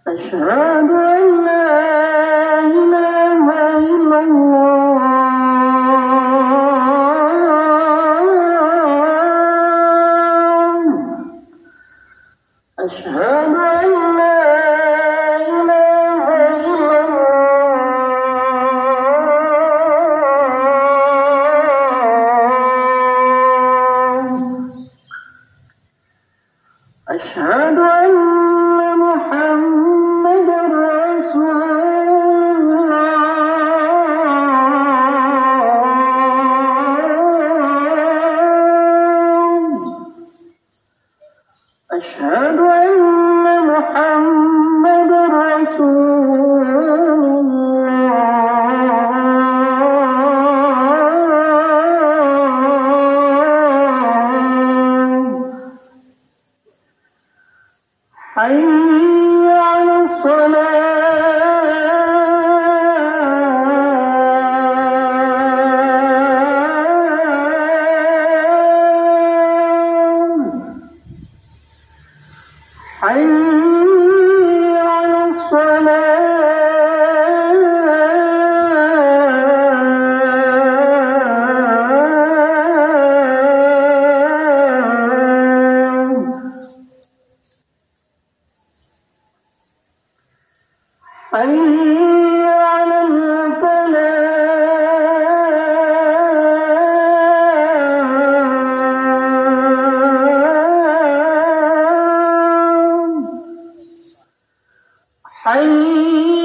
أشهد أن لا إله إلا الله أشهد أن لا إله إلا الله أشهد أن محمد رسول الله أشهد أن محمد رسول الله حي على الصلاة حي على الصلاة حي على الفلاح حي